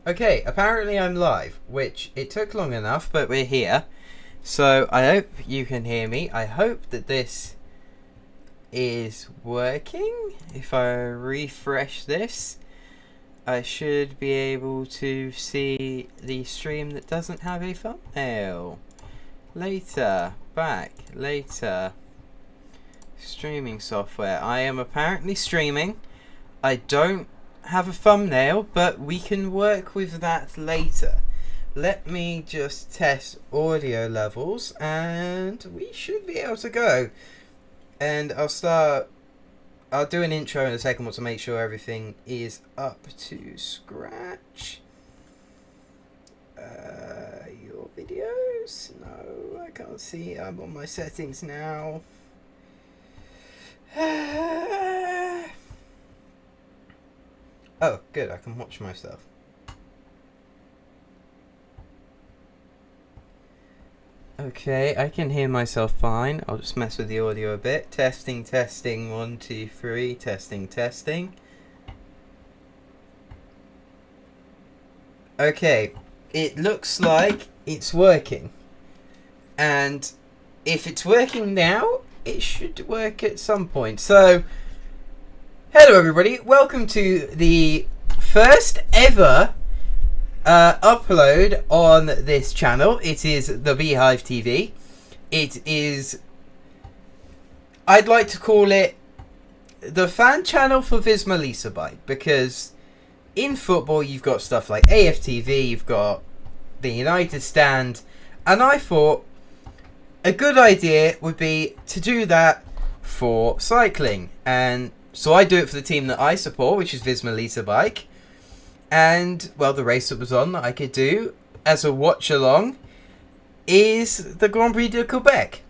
Okay, apparently I'm live, which it took long enough, but we're here. So I hope you can hear me. I hope that this is working. If I refresh this, I should be able to see the stream that doesn't have a thumbnail. Later, back, later. Streaming software. I am apparently streaming. I don't have a thumbnail, but we can work with that later. Let me just test audio levels and we should be able to go. And I'll do an intro in a second to make sure everything is up to scratch. Your videos? No, I can't see. I'm on my settings now. Oh, good, I can watch myself. Okay, I can hear myself fine. I'll just mess with the audio a bit. Testing, testing, 1, 2, 3, testing, testing. Okay, it looks like it's working. And if it's working now, it should work at some point. So, hello everybody, welcome to the first ever upload on this channel. It is the Beehive TV. It is, I'd like to call it the fan channel for Visma Lisa Bike, because in football you've got stuff like AFTV, you've got the United Stand, and I thought a good idea would be to do that for cycling. And so I do it for the team that I support, which is Visma Lisa Bike. And, well, the race that was on that I could do as a watch-along is the Grand Prix de Quebec.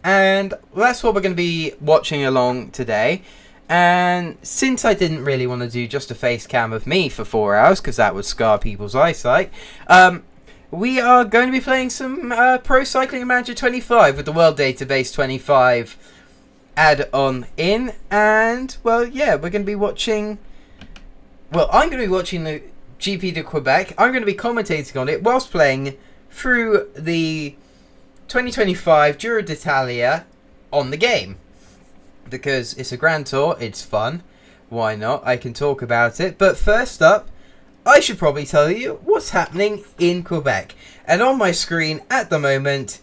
And that's what we're going to be watching along today. And since I didn't really want to do just a face cam of me for 4 hours, because that would scar people's eyesight, we are going to be playing some Pro Cycling Manager 25 with the World Database 25 add-on in. And, well, yeah, we're going to be watching... Well, I'm going to be watching the GP de Quebec. I'm going to be commentating on it whilst playing through the 2025 Giro d'Italia on the game. Because it's a Grand Tour, it's fun. Why not? I can talk about it. But first up, I should probably tell you what's happening in Quebec. And on my screen at the moment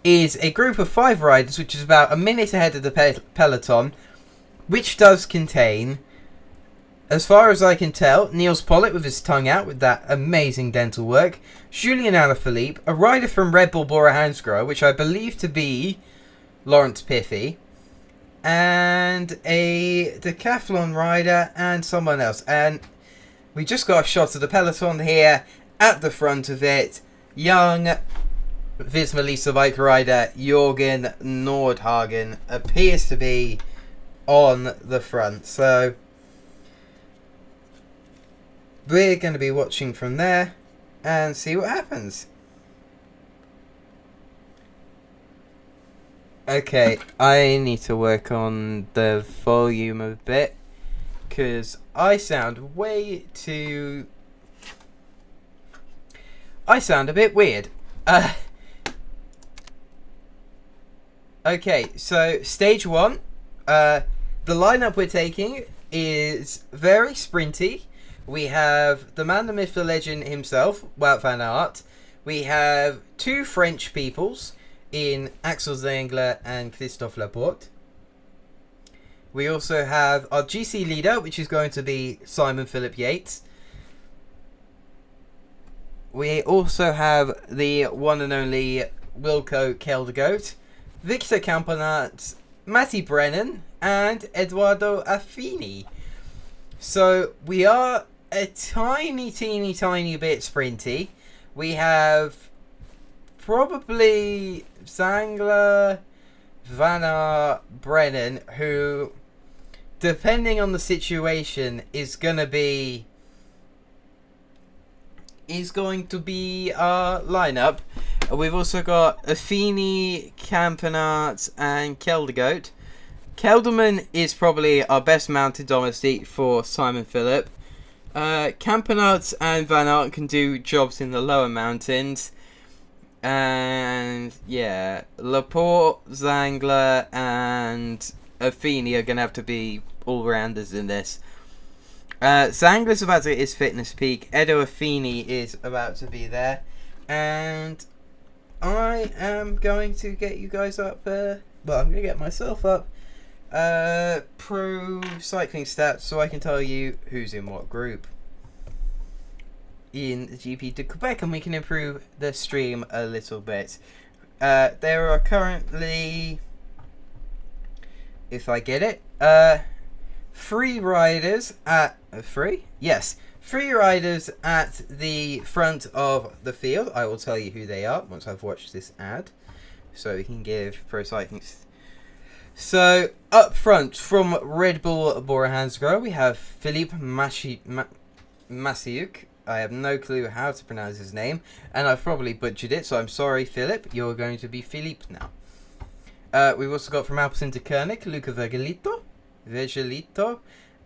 is a group of 5 riders, which is about a minute ahead of the peloton, which does contain, as far as I can tell, Niels Pollitt with his tongue out with that amazing dental work, Julien Alaphilippe, a rider from Red Bull Bora Hansgrohe, which I believe to be Lawrence Piffy, and a decathlon rider and someone else. And we just got a shot of the peloton here at the front of it. Young Visma Lisa bike rider Jorgen Nordhagen appears to be on the front. So we're going to be watching from there and see what happens. Okay, I need to work on the volume a bit, because I sound way too... I sound a bit weird. Okay, so stage 1. The lineup we're taking is very sprinty. We have the man, the myth, the legend himself, Wout van Aert. We have 2 French peoples in Axel Zengler and Christophe Laporte. We also have our GC leader, which is going to be Simon Philip Yates. We also have the one and only Wilco Keldergoat, Victor Campenaerts, Matty Brennan, and Eduardo Affini. So we are a tiny bit sprinty. We have probably Zangler, Van Aert, Brennan, who, depending on the situation, is going to be our lineup. We've also got Affini, Campenaerts, and Keldergoat. Kelderman is probably our best mounted domestique for Simon Philip. Campanarts and Van Aert can do jobs in the lower mountains. And yeah, Laporte, Zangler, and Affini are going to have to be all-rounders in this. Zangler's about to hit his fitness peak. Edo Affini is about to be there. And I am going to get you guys up. I'm going to get myself up. Pro cycling stats so I can tell you who's in what group in the GP de Quebec, and we can improve the stream a little bit. There are currently, if I get it, three riders at three riders at the front of the field. I will tell you who they are once I've watched this ad, so we can give pro cycling. So up front from Red Bull Bora Hansgrohe, we have Philippe Massiuk. I have no clue how to pronounce his name, and I've probably butchered it, so I'm sorry, Philip. You're going to be Philippe now. We've also got from Alpecin de Koenig, Luca Vergelito,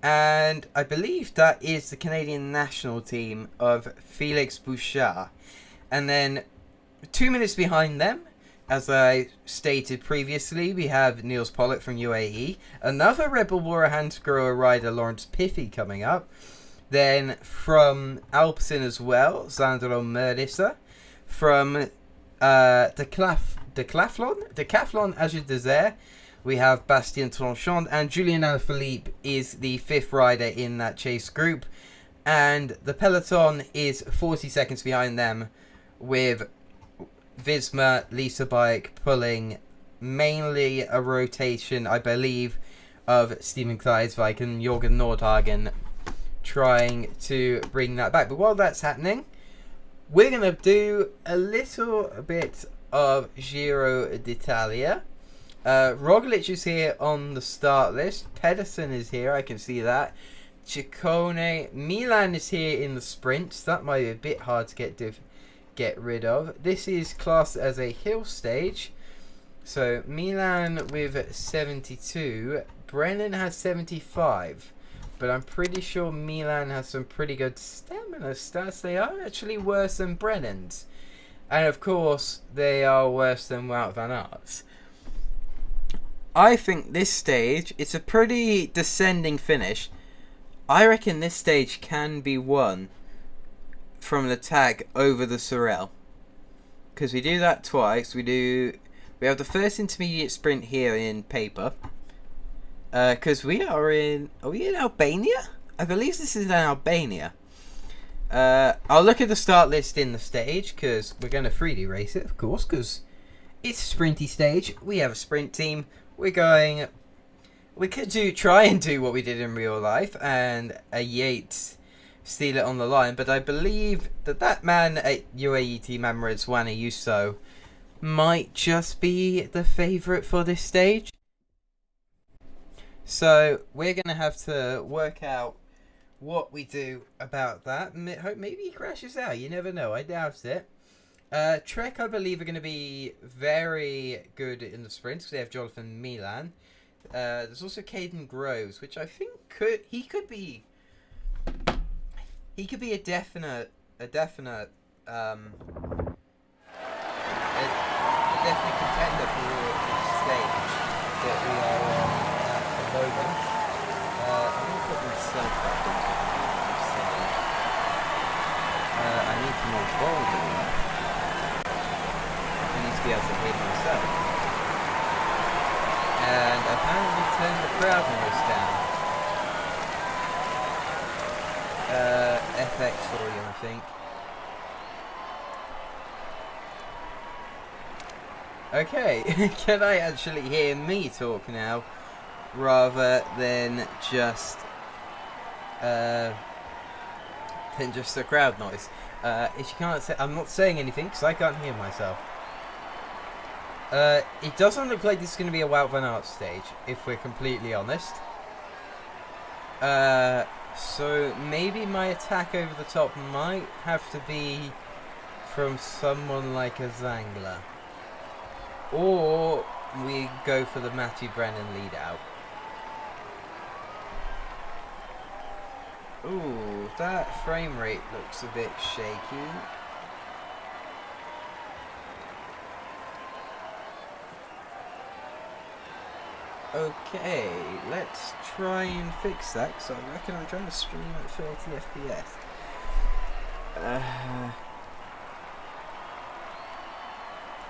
and I believe that is the Canadian national team of Felix Bouchard. And then 2 minutes behind them, as I stated previously, we have Niels Pollitt from UAE, another Red Bull Bora Hansgrohe rider, Lawrence Piffy, coming up. Then from Alpecin as well, Sandro Merlisa. From Decathlon Agile Desert, we have Bastien Tranchant, and Julien Alaphilippe is the fifth rider in that chase group. And the peloton is 40 seconds behind them, with Visma, Lisa Bike pulling mainly a rotation, I believe, of Steven Kruijswijk and Jorgen Nordhagen trying to bring that back. But while that's happening, we're going to do a little bit of Giro d'Italia. Roglic is here on the start list. Pedersen is here, I can see that. Ciccone, Milan is here in the sprints. That might be a bit hard to get rid of. This is classed as a hill stage. So Milan with 72. Brennan has 75. But I'm pretty sure Milan has some pretty good stamina stats. They are actually worse than Brennan's. And of course, they are worse than Wout van Aert's. I think this stage, it's a pretty descending finish. I reckon this stage can be won from the tag over the Sorel. Because we do that twice. We have the first intermediate sprint here in paper. Because are we in Albania? I believe this is in Albania. I'll look at the start list in the stage, because we're going to 3D race it, of course, because it's a sprinty stage. We have a sprint team. We could try and do what we did in real life, and a Yates steal it on the line, but I believe that man at UAE team Emirates, Wana Yuso, might just be the favourite for this stage. So we're going to have to work out what we do about that. Maybe he crashes out. You never know. I doubt it. Trek, I believe, are going to be very good in the sprints because they have Jonathan Milan. There's also Caden Groves, which I think could be a definite contender for the stage that we are on at the moment. I'm going to put myself back into the stage. I need some more volume. I need to be able to hear myself. And apparently turn the crowd noise down. FX volume, I think. Okay, can I actually hear me talk now, rather than just the crowd noise? If you can't say, I'm not saying anything because I can't hear myself. It doesn't look like this is going to be a Wout van Aert stage, if we're completely honest. So maybe my attack over the top might have to be from someone like a Zangler. Or we go for the Matthew Brennan lead out. Ooh. that frame rate looks a bit shaky. Okay, let's try and fix that, because I reckon I'm trying to stream at 30 FPS.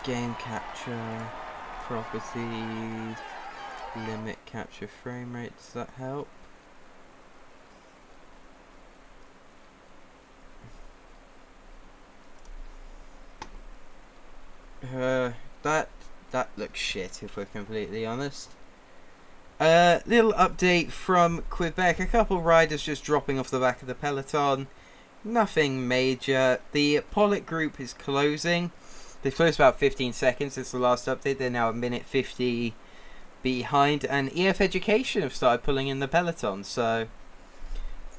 Game capture, properties, limit capture frame rate, does that help? That looks shit, if we're completely honest. Little update from Quebec. A couple riders just dropping off the back of the peloton. Nothing major. The Pollock group is closing. They've closed about 15 seconds since the last update. They're now a minute 50 behind. And EF Education have started pulling in the peloton. So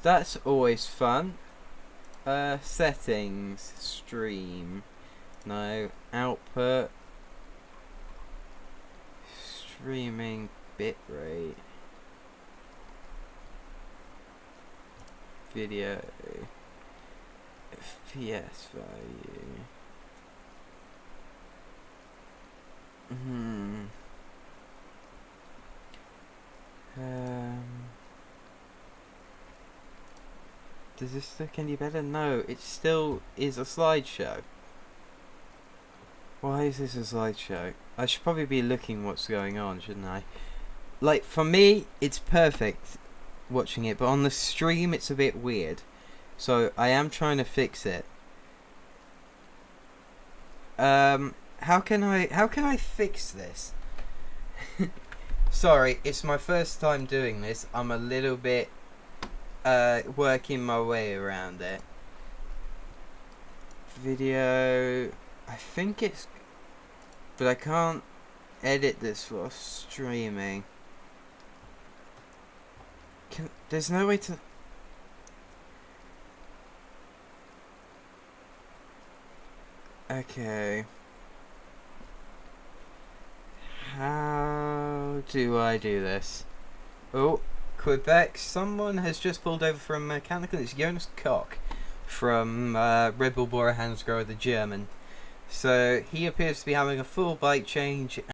that's always fun. Settings. Stream. No. Output. Streaming bitrate. Video. FPS value. Does this look any better? No, it still is a slideshow. Why is this a slideshow? I should probably be looking what's going on, shouldn't I? Like, for me, it's perfect watching it, but on the stream it's a bit weird. So I am trying to fix it. How can I fix this? Sorry, it's my first time doing this. I'm a little bit working my way around it. Video, I think it's, but I can't edit this for streaming. There's no way to. Okay. How do I do this? Oh, Quebec, someone has just pulled over from mechanical. It's Jonas Koch from Red Bull Bora Hansgrohe, the German. So he appears to be having a full bike change